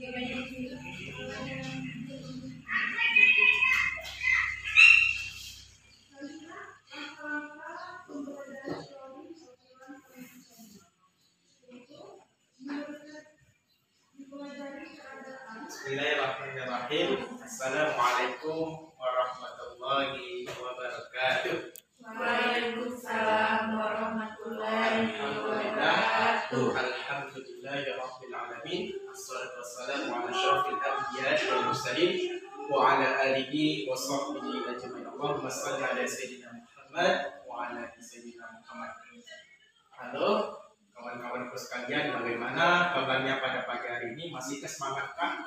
Bismillahirrahmanirrahim. Assalamualaikum warahmatullahi wabarakatuh. Waalaikumsalam warahmatullahi wabarakatuh. Alhamdulillahirabbil alamin. Wassalatu wassalamu ala asyrofil anbiya'i wal mursalin wa ala alihi wa sahbihi ajmain. Allahumma shalli ala sayyidina Muhammad wa ala ali sayyidina Muhammad. Halo kawan-kawanku sekalian, bagaimana kabarnya pada pagi hari ini? Masih semangatkah?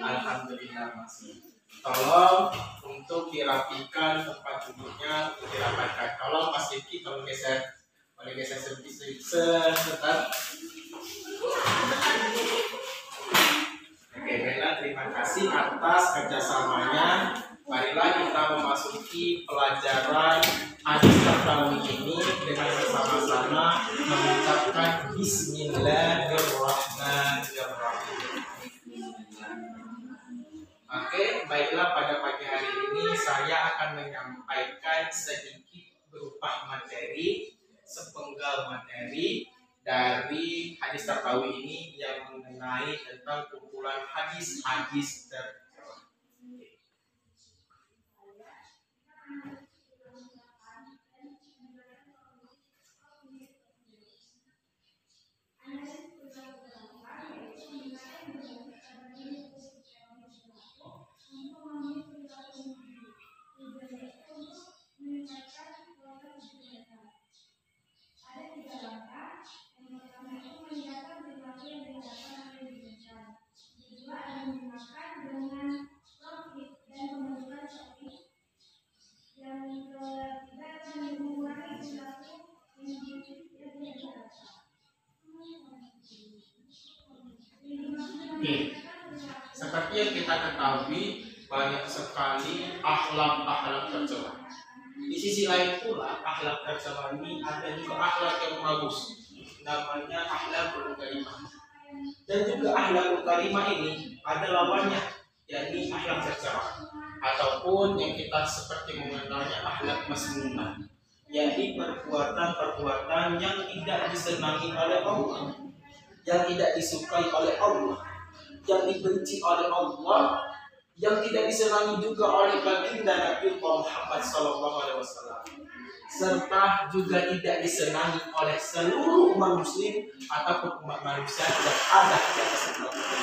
Alhamdulillah masih. Tolong untuk dirapikan tempat duduknya, untuk dirapatkan. Tolong Mas Rifki, tolong geser sedikit sebentar. Oke, baiklah, terima kasih atas kerjasamanya. Marilah kita memasuki pelajaran hadis Tartawi ini dengan bersama-sama mengucapkan Bismillahirrahmanirrahim. Oke, baiklah, pada pagi hari ini saya akan menyampaikan sedikit berupa materi, sepenggal materi dari hadis Tartawi ini yang mengenai tentang kumpulan hadis-hadis tercela. Oke, seperti yang kita ketahui, banyak sekali akhlak-akhlak tercela. Di sisi lain pula, akhlak tercela ini ada juga akhlak yang bagus, namanya akhlakul karimah. Dan juga akhlakul karimah ini ada lawannya, yakni akhlak tercela, ataupun yang kita seperti mengenalnya akhlak masmunah, yakni perbuatan-perbuatan yang tidak disenangi oleh Allah, yang tidak disukai oleh Allah, yang dibenci oleh Allah, yang tidak disenangi juga oleh baginda Nabi Muhammad SAW, serta juga tidak disenangi oleh seluruh umat muslim ataupun umat manusia yang ada di atas muka bumi.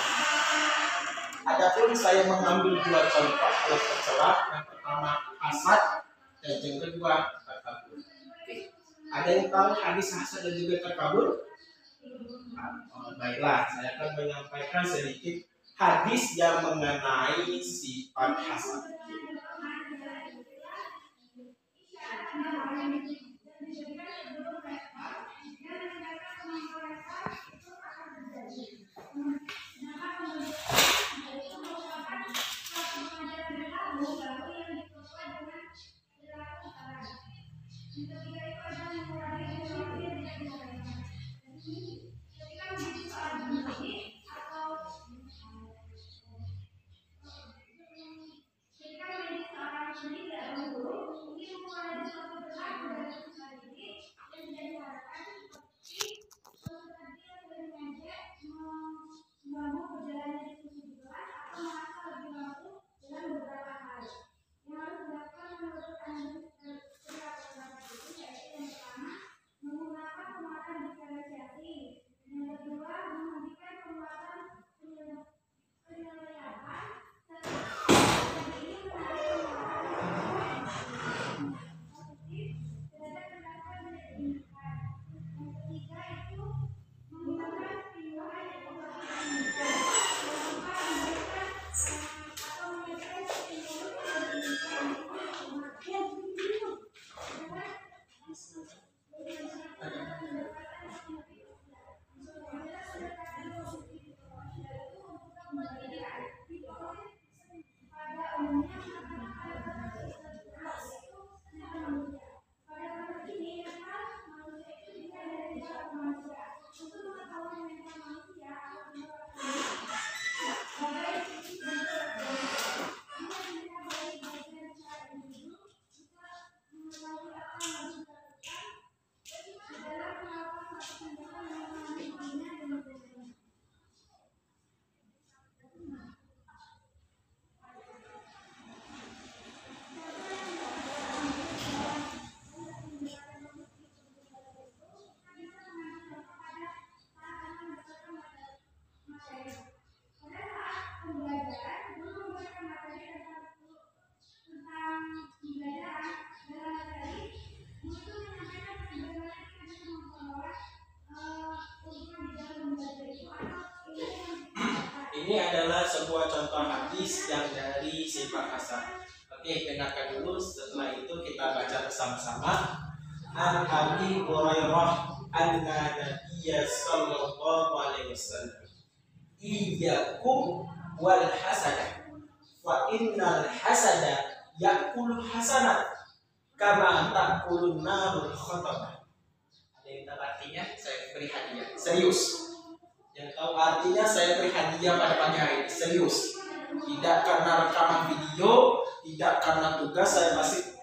Adapun saya mengambil dua contoh akhlak tercela, yang pertama hasad dan yang kedua takabur. Ada yang tahu hadis hasad dan juga takabur? Baiklah, saya akan menyampaikan sedikit hadis yang mengenai sifat hasad. Ini adalah sebuah contoh hadis yang dari sifat hasan. Oke, dengarkan dulu. Setelah itu kita baca bersama-sama. An Abi Hurairah anna Nabiyya sallallahu alaihi wasallam iyyakum wal hasada fa innal hasada ya'kul hasanat kama ta'kulun narul khatabah. Ada yang tahu artinya? Saya beri hadiah. Serius. Yang tahu artinya saya beri hadiah pada pagi hari ini. Serius. Tidak karena rekaman video, tidak karena tugas, saya masih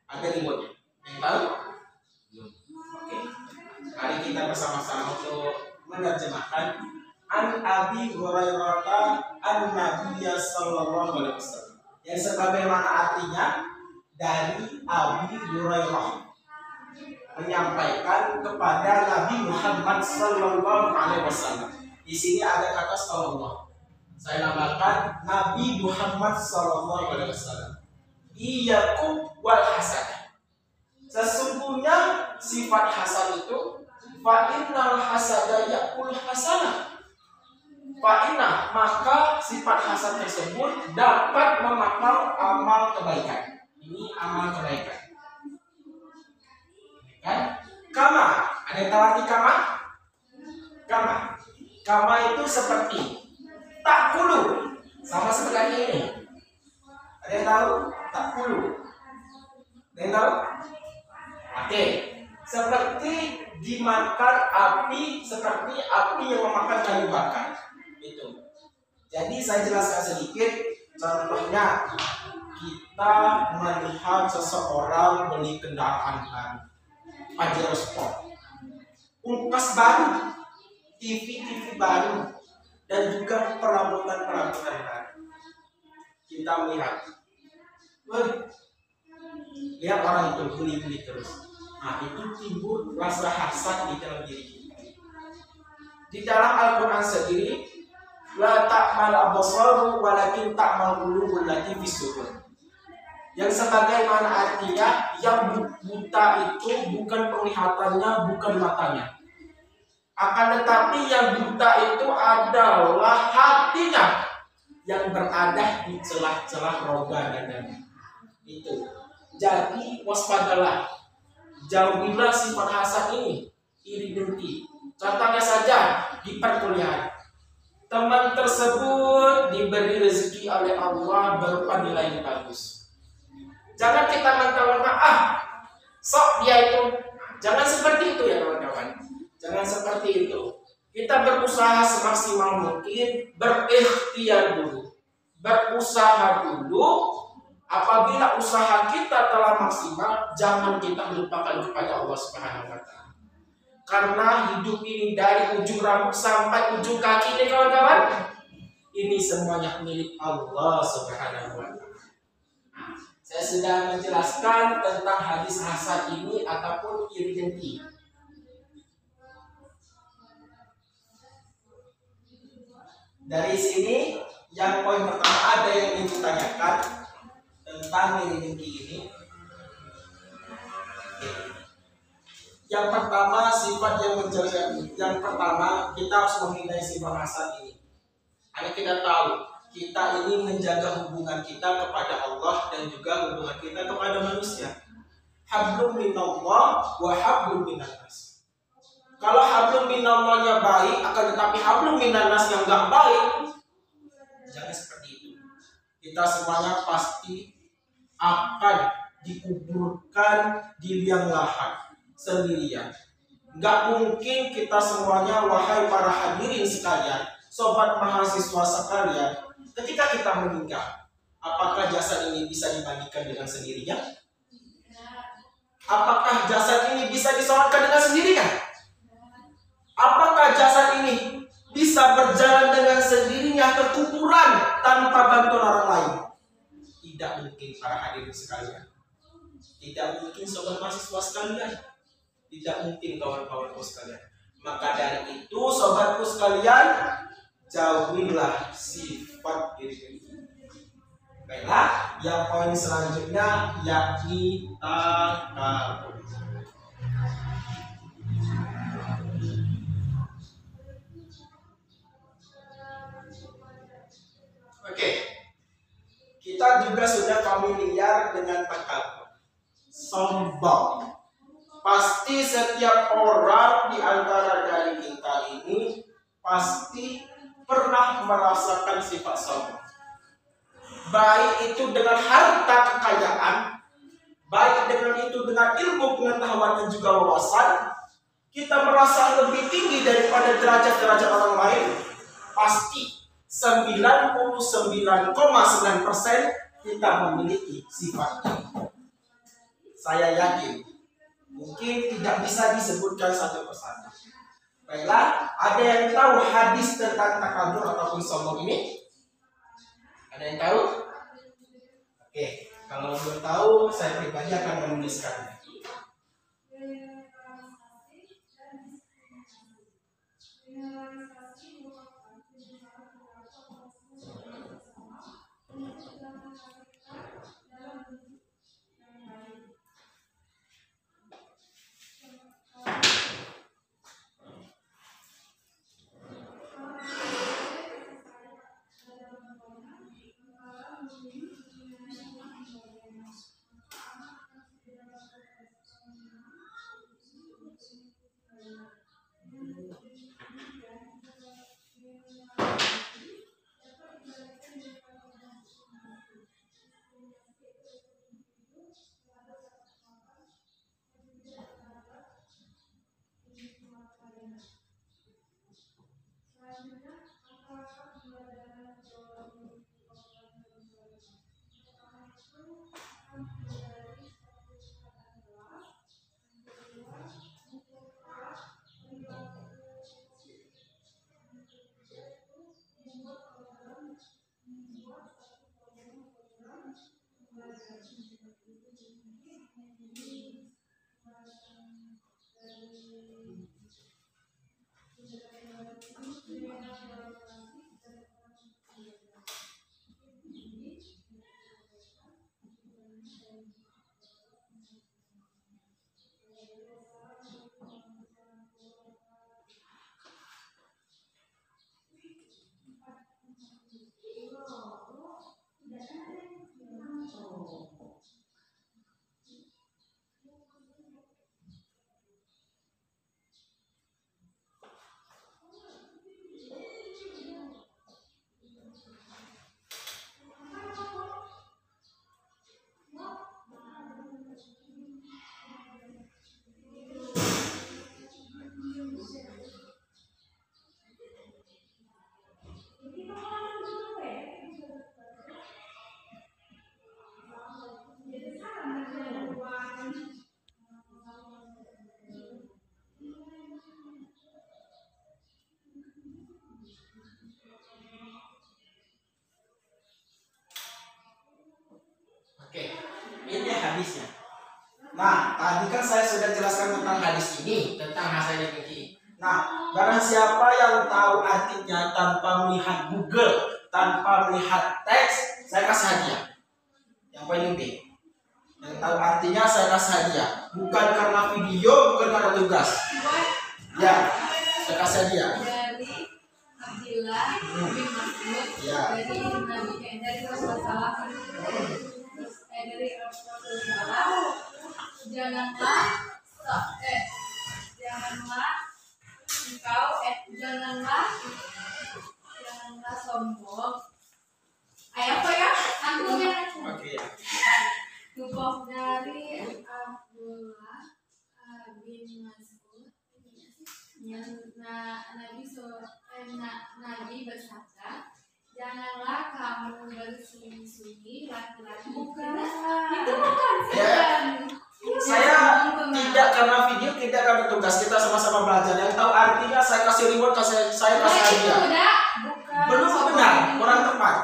ada remote-nya. Yang tahu? Oke. Mari kita bersama-sama untuk menerjemahkan. An Abi Hurairah an Nabiyya sallallahu alaihi wasallam. Yang sebagaimana artinya dari Abi Hurairah menyampaikan kepada Nabi Muhammad sallallahu alaihi wasallam. Di sini ada kata sallallahu. Saya namakan Nabi Muhammad sallallahu alaihi wasallam. Iyyakum wal hasad. Sesungguhnya sifat hasan itu fa innal hasada ya'kul hasanah. Fa inna, maka sifat hasan tersebut dapat memakan amal kebaikan. Ini amal kebaikan. Kan? Kama, ada yang tahu arti kama? Kama itu seperti tak kulu, sama seperti ini. Ada yang tahu? Tak kulu. Ada yang tahu? Oke, seperti dimakan api, seperti api yang memakan kayu bakar. Itu. Jadi saya jelaskan sedikit. Contohnya, kita melihat seseorang beli kendaraan baru, Pajero Sport, kulkas baru, TV baru, dan juga perabotan baru. Kita melihat, lihat orang itu beli terus. Nah, itu timbul rasa hasad di dalam diri kita. Di dalam Al-Quran sendiri, la ta'mal absaru walakin ta'mal qulubul lati fis sudur. Yang sebagaimana artinya, yang buta itu bukan penglihatannya, bukan matanya. Akan tetapi yang buta itu adalah hatinya yang berada di celah-celah roga dadanya. Itu. Jadi waspadalah, jauhilah sifat hasad ini, iri dengki. Contohnya saja di perkuliahan, teman tersebut diberi rezeki oleh Allah berupa nilai yang bagus. Jangan kita mentang-mentang sok dia itu. Jangan seperti itu ya kawan-kawan. Jangan seperti itu. Kita berusaha semaksimal mungkin, berikhtiar dulu, berusaha dulu. Apabila usaha kita telah maksimal, jangan kita melupakan kepada Allah Subhanahu wa Ta'ala. Karena hidup ini dari ujung rambut sampai ujung kaki ini kawan-kawan, ini semuanya milik Allah Subhanahu wa Ta'ala. Saya sudah menjelaskan tentang hadis hasad ini ataupun iri dengki. Dari sini yang poin pertama ada yang ingin ditanyakan tentang iri dengki ini. Yang pertama sifat yang menjelekkan. Yang pertama kita harus menghindari sifat hasad ini. Karena kita tahu kita ini menjaga hubungan kita kepada Allah dan juga hubungan kita kepada manusia. Hablum minallah wa hablum minannas. Kalau hablum minallahnya baik, akan tetapi hablum minannas yang enggak baik, jangan seperti itu. Kita semuanya pasti akan dikuburkan di liang lahat sendirian. Enggak mungkin kita semuanya, wahai para hadirin sekalian, sobat mahasiswa sekalian, ketika kita meninggal, apakah jasad ini bisa dibandingkan dengan sendirinya? Apakah jasad ini bisa disolatkan dengan sendirinya? Apakah jasad ini bisa berjalan dengan sendirinya ke kuburan tanpa bantuan orang lain? Tidak mungkin para hadirin sekalian. Tidak mungkin sobat mahasiswa sekalian. Tidak mungkin kawan-kawanku sekalian. Maka dari itu sobatku sekalian, jauhilah sifat diri. Baiklah, yang poin selanjutnya yakni takabur. Oke. Kita juga sudah familiar dengan kata sombong. Pasti setiap orang di antara dari kita ini pasti pernah merasakan sifat sombong. Baik itu dengan harta kekayaan, baik dengan itu dengan ilmu pengetahuan dan juga wawasan, kita merasa lebih tinggi daripada derajat-derajat orang lain. Pasti 99,9% kita memiliki sifat ini. Saya yakin mungkin tidak bisa disebutkan satu persatu. Baiklah, ada yang tahu hadis tentang takabur ataupun sombong ini? Ada yang tahu? Oke, kalau belum tahu, saya pribadi akan menuliskannya. Oke, ini hadisnya. Nah, tadi kan saya sudah jelaskan tentang hadis ini, tentang hasilnya begini. Nah, barang siapa yang tahu artinya tanpa melihat Google, tanpa melihat teks, saya kasih hadiah. Yang paling penting. Yang tahu artinya saya kasih hadiah. Bukan karena video, bukan karena tugas. Ya, saya kasih hadiah. Dari Abdillah bin Mas'ud, Ya. dari Rasulullah dari Rasulullah, janganlah sombong. Ayat apa ya? Aku yang Oke ya. Tubuh dari Abdullah bin Mas'ud, Nabi bersabda, janganlah kamu bersembunyi-sembunyi laki-laki. Bukan. Itu bukan. Saya tidak karena video, tidak karena tugas, kita sama-sama belajar. Yang tahu artinya saya kasih reward, saya kasih hadiah. Belum benar, kurang tepat.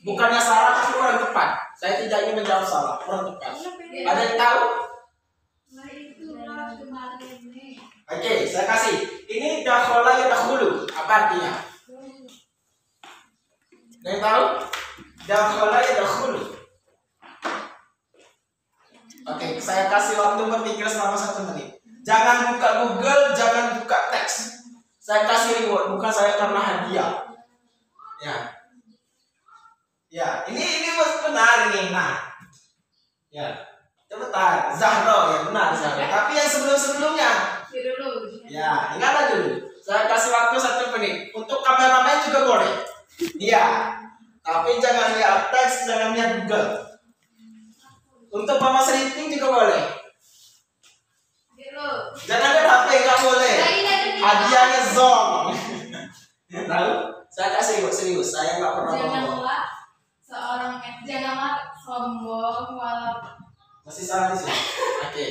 Bukannya salah, tapi kurang tepat. Saya tidak ingin menjawab salah, kurang tepat. Ada yang tahu? Oke, saya kasih. Ini dakhala ya dakhulu. Apa artinya? Ada yang tahu? Dakhala ya dakhulu. Oke, saya kasih waktu berpikir selama 1 menit. Jangan buka Google, jangan buka teks. Saya kasih reward, bukan saya karena hadiah. Ya. Ya, ini benar ini. Nah, ya, cepetan. Zahro ya benar Zahro. Tapi yang sebelumnya, dulu. ya ingat dulu. Saya kasih waktu 1 menit. Untuk kameramen juga boleh. Iya. Tapi jangan lihat teks, jangan lihat Google. Untuk Mama Seriting juga boleh. Dulu. Jangan lihat HP, nggak boleh. Hadiahnya zong. Tahu? Saya kasih serius. Saya nggak pernah bohong. Janganlah sombong walaupun Masih salah di sini. Oke.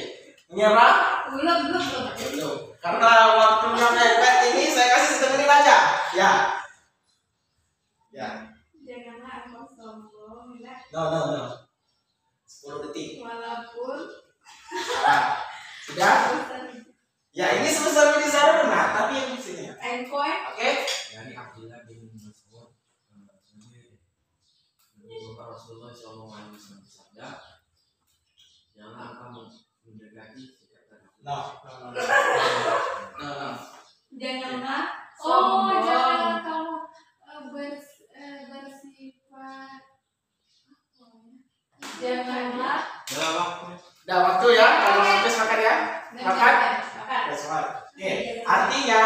Menyerah? belum. Belum. Karena waktunya mepet ini saya kasih 1 menit aja. Ya. Ya. Janganlah engkau sombong ya. No. 10 detik. Walaupun Salah. Sudah? Ya ini sebesar ini saya benar, tapi yang di sini. engkau Oke? Yani Abdullah bin Mas'ud Bapak Rasulullah SAW bersabda, janganlah engkau mendekati setiap tanda. No. janganlah Sombong. janganlah kamu bersifat janganlah Dalam waktu Udah waktu ya, kalau habis makan ya. Makan. makan. Oke. Artinya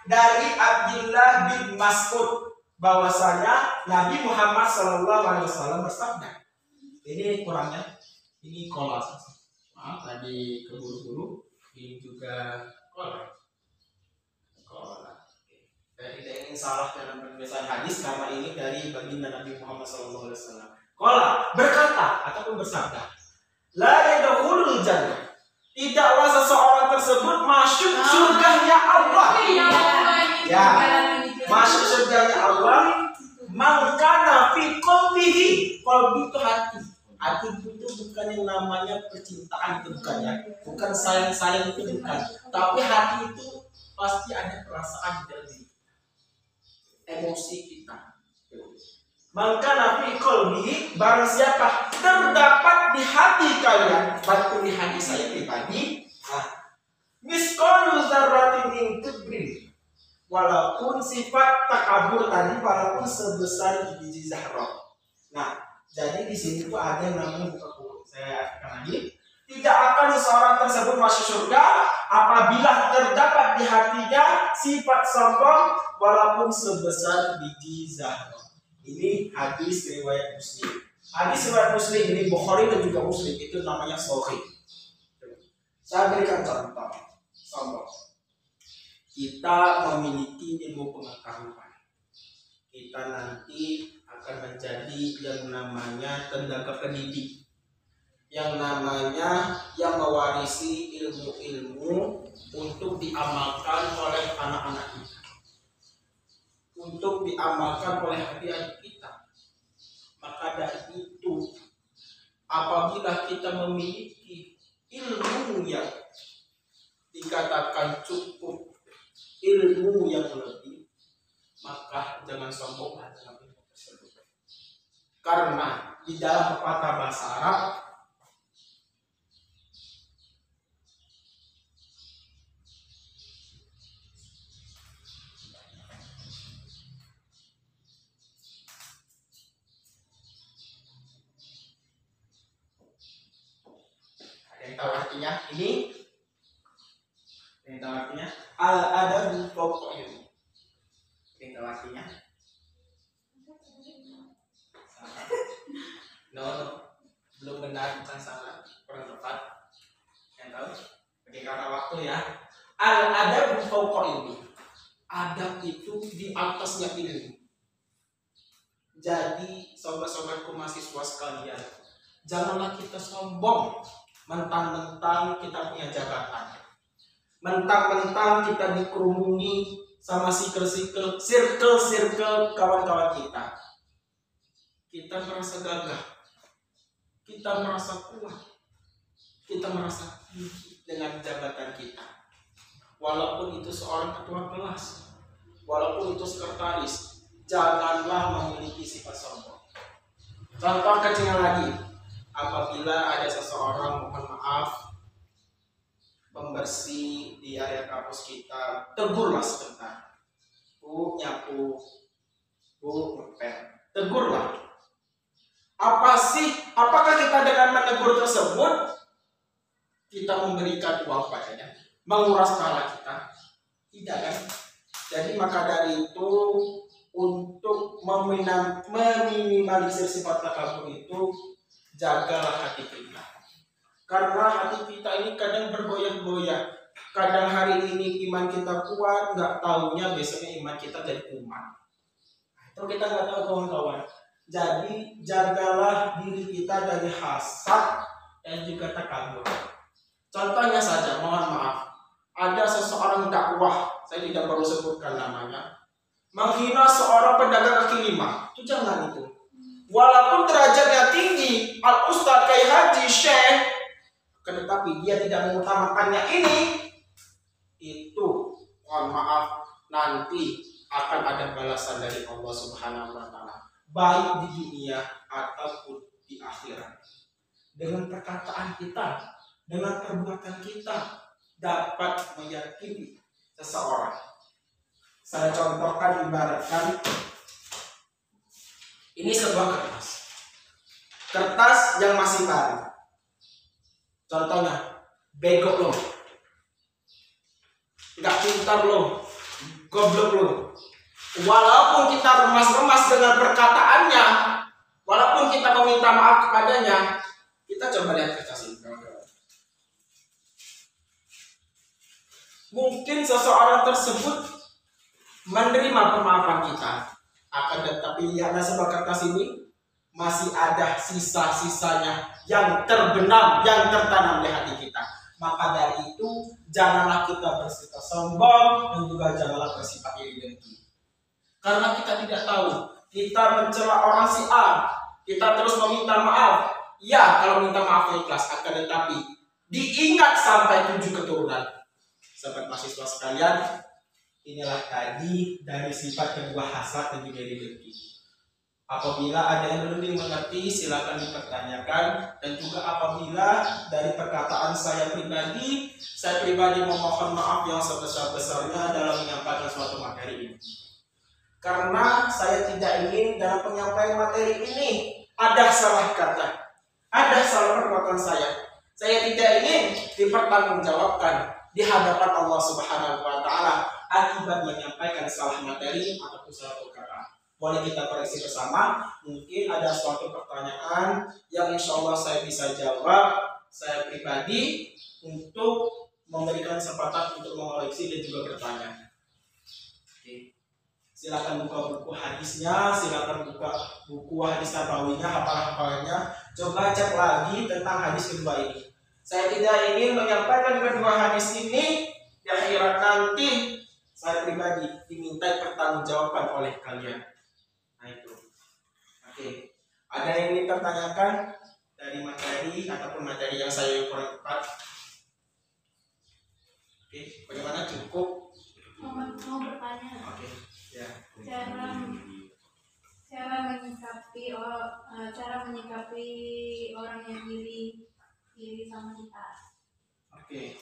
dari Abdullah bin Mas'ud bahwasanya Nabi Muhammad SAW bersabda. Ini kurangnya, ini kolas. Maaf tadi keburu-buru, ini juga kolas. Saya tidak ingin salah dalam penulisan hadis karena ini dari baginda Nabi Muhammad SAW. Kola berkata ataupun bersabda, la yadkhulul jannah. Tidaklah seseorang tersebut masuk surganya Allah. Ya, masuk surganya Allah. Mangkana fi qalbihi. Qalbi itu hati. Hati itu bukan yang namanya percintaan, itu bukan ya. Bukan sayang-sayang, itu bukan. Tapi hati itu pasti ada perasaan di dalam diri. Emosi kita. Maka nabi qalbi, barang siapa terdapat di hati kalian, baik di hati saya pribadi, misqalu dzarratin min kibrin, walaupun sifat takabur tadi, walaupun sebesar biji zahra. Nah, jadi di sini tuh ada yang namanya buka kurung. Saya akan lagi. Tidak akan seseorang tersebut masuk surga apabila terdapat di hatinya sifat sombong walaupun sebesar biji zahra. Ini hadis riwayat Muslim. Hadis riwayat Muslim ini Bukhari dan juga Muslim itu namanya sahih. Saya berikan contoh. Sombong. Kita memiliki ilmu pengetahuan. Kita nanti akan menjadi yang namanya tenaga pendidik. Yang namanya yang mewarisi ilmu-ilmu untuk diamalkan oleh anak-anak kita, untuk diamalkan oleh adik-adik kita. Maka dari itu, apabila kita memiliki ilmu yang dikatakan cukup, ilmu yang lebih, maka jangan sombonglah dalam ilmu tersebut. Karena di dalam pepatah bahasa Arab, yang tahu artinya ini, yang tahu artinya ada di pokok ini, yang tahu artinya no, belum benar, bukan salah, kurang tepat. Yang tahu oke, karena waktu ya. Ada di pokok ini, adab itu di atasnya ilmu. Jadi sobat-sobatku mahasiswa sekalian, janganlah kita sombong mentang-mentang kita punya jabatan, mentang-mentang kita dikerumuni sama circle kawan-kawan kita. Kita merasa gagah, kita merasa kuat, kita merasa tinggi dengan jabatan kita. Walaupun itu seorang ketua kelas, walaupun itu sekretaris, janganlah memiliki sifat sombong. Contoh kecil lagi. Apabila ada seseorang, mohon maaf, pembersih di area kampus kita, tegurlah sebentar. Bu, nyapu, bu, ngepel, tegurlah. dengan menegur tersebut kita memberikan uang padanya, menguras kepala kita? Tidak kan? Jadi maka dari itu untuk meminimalisir sifat takabur itu jagalah hati kita. Karena hati kita ini kadang bergoyah-goyah. Kadang hari ini iman kita kuat, nggak taunya besoknya iman kita jadi kumat. Itu kita nggak tahu kawan-kawan. Jadi jagalah diri kita dari hasad dan juga takabur. Contohnya saja, mohon maaf, ada seseorang dakwah, saya tidak perlu sebutkan namanya, menghina seorang pedagang kaki lima. Itu jangan itu. Walaupun derajatnya tinggi, al-ustadz, kiai haji, syekh, tetapi dia tidak mengutamakannya ini, itu mohon maaf nanti akan ada balasan dari Allah Subhanahu wa taala, baik di dunia ataupun di akhirat. Dengan perkataan kita, dengan perbuatan kita dapat meyakini seseorang. Saya contohkan, ibaratkan ini sebuah kertas yang masih baru. Contohnya, bego lo, nggak pintar lo, goblok lo. Walaupun kita remas-remas dengan perkataannya, walaupun kita meminta maaf kepadanya, kita coba lihat kertas ini. Mungkin seseorang tersebut menerima pemaafan kita, akan tetapi lihatlah sebuah kertas ini masih ada sisa-sisanya yang terbenam, yang tertanam di hati kita. Maka dari itu janganlah kita bersifat sombong dan juga janganlah bersifat iri dengki. Karena kita tidak tahu, kita mencela orang si A, kita terus meminta maaf. Ya, kalau minta maaf ikhlas, akan tetapi diingat sampai 7 keturunan. Sahabat mahasiswa sekalian, inilah tadi dari sifat kedua hasad dan juga iri dengki. Apabila ada yang belum dimengerti, silakan dipertanyakan. Dan juga apabila dari perkataan saya pribadi memohon maaf yang sebesar-besarnya dalam menyampaikan suatu materi ini. Karena saya tidak ingin dalam penyampaian materi ini ada salah kata, ada salah perbuatan saya. Saya tidak ingin dipertanggungjawabkan di hadapan Allah Subhanahu wa taala akibat menyampaikan salah materi ataupun salah perkataan. Boleh kita koreksi bersama. Mungkin ada suatu pertanyaan yang insya Allah saya bisa jawab, saya pribadi, untuk memberikan kesempatan untuk mengoreksi dan juga bertanya. Oke. Silakan buka buku hadisnya, silakan buka buku hadis nabawinya, hafalannya. Coba cek lagi tentang hadis kedua ini. Saya tidak ingin menyampaikan kedua hadis ini di akhirat nanti saya pribadi dimintai pertanggungjawaban oleh kalian. Nah itu. Oke. Ada yang ingin tertanyakan dari materi ataupun materi yang saya kurang tepat? Oke, bagaimana, cukup? Mau bertanya. Oke. Ya. Cara menyikapi orang yang iri sama kita. Oke.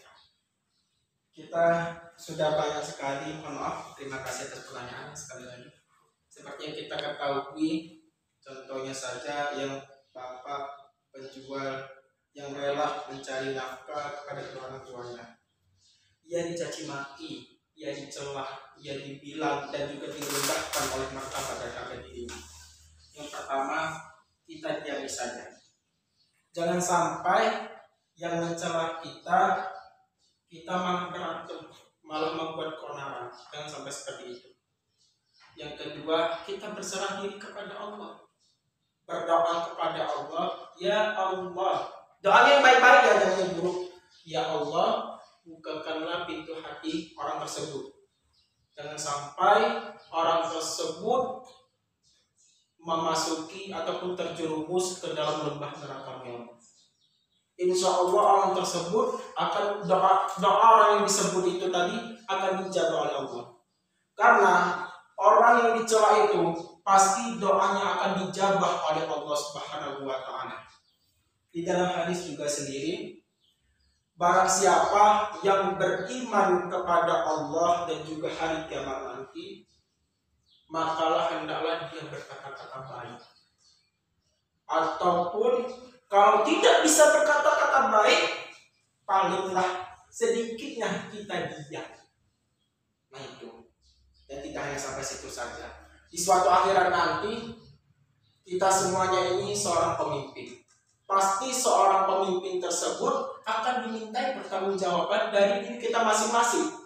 Kita sudah banyak sekali, mohon maaf, terima kasih atas pertanyaannya sekali lagi. Seperti yang kita ketahui, contohnya saja yang bapak penjual yang rela mencari nafkah kepada kedua orang tuanya, ia dicaci maki, ia dicela, ia dibilang dan juga direndahkan oleh martabat dan harga dirinya. Yang pertama, kita diam saja. Jangan sampai yang mencela kita malah berantem, malah membuat keonaran. Jangan sampai seperti itu. Yang kedua, kita berserah diri kepada Allah. Berdoa kepada Allah, ya Allah. Doa yang baik-baik ya, jangan yang buruk. Ya Allah, bukakanlah pintu hati orang tersebut. Jangan sampai orang tersebut memasuki ataupun terjerumus ke dalam lembah neraka melon. Insya Allah orang tersebut akan doa orang yang disebut itu tadi akan dijaga oleh Allah. Karena orang yang dicela itu pasti doanya akan dijabah oleh Allah Subhanahu wa taala. Di dalam hadis juga sendiri, barang siapa yang beriman kepada Allah dan juga hari kiamat nanti, makalah hendaklah dia berkata-kata baik. Ataupun Kalau tidak bisa berkata-kata baik, palinglah sedikitnya kita diam. Nah itu. Dan tidak hanya sampai situ saja. Di suatu akhirat nanti, kita semuanya ini seorang pemimpin. Pasti seorang pemimpin tersebut akan dimintai pertanggungjawaban dari diri kita masing-masing.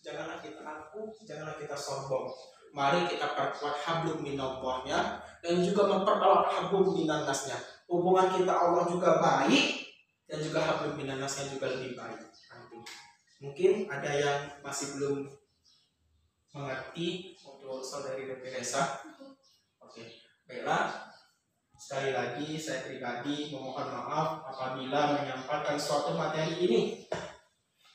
Janganlah kita angkuh, janganlah kita sombong. Mari kita perkuat hablum minallahnya dan juga mempererat hablum minannasnya. Hubungan kita Allah juga baik dan juga hablum minannasnya juga lebih baik. Nanti. Mungkin ada yang masih belum mengerti untuk saudari Teresa. Oke, baiklah. Sekali lagi saya pribadi memohon maaf apabila menyampaikan suatu materi ini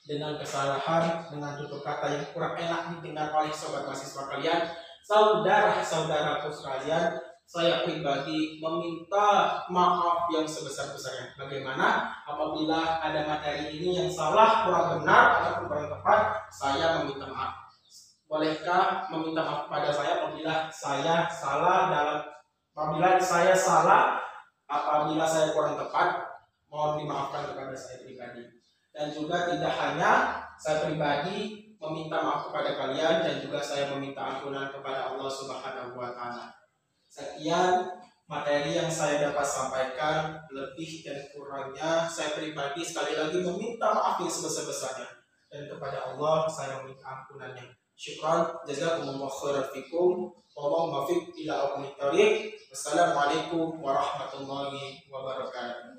dengan kesalahan, dengan tutur kata yang kurang enak didengar oleh sobat mahasiswa kalian, saudara-saudaraku sekalian. Saya pribadi meminta maaf yang sebesar-besarnya. Bagaimana apabila ada materi ini yang salah, kurang benar ataupun kurang tepat, saya meminta maaf. Bolehkah meminta maaf kepada saya apabila saya salah, apabila saya kurang tepat, mohon dimaafkan kepada saya pribadi. Dan juga tidak hanya saya pribadi meminta maaf kepada kalian, dan juga saya meminta ampunan kepada Allah Subhanahu wa Ta'ala. Sekian materi yang saya dapat sampaikan, lebih dan kurangnya saya pribadi sekali lagi meminta maaf yang sebesar-besarnya, dan kepada Allah saya meminta ampunannya. Syukran, jazakumullah khairan fikum. Wallahu muwaffiq ila aqwamit thoriq. Wassalamualaikum warahmatullahi wabarakatuh.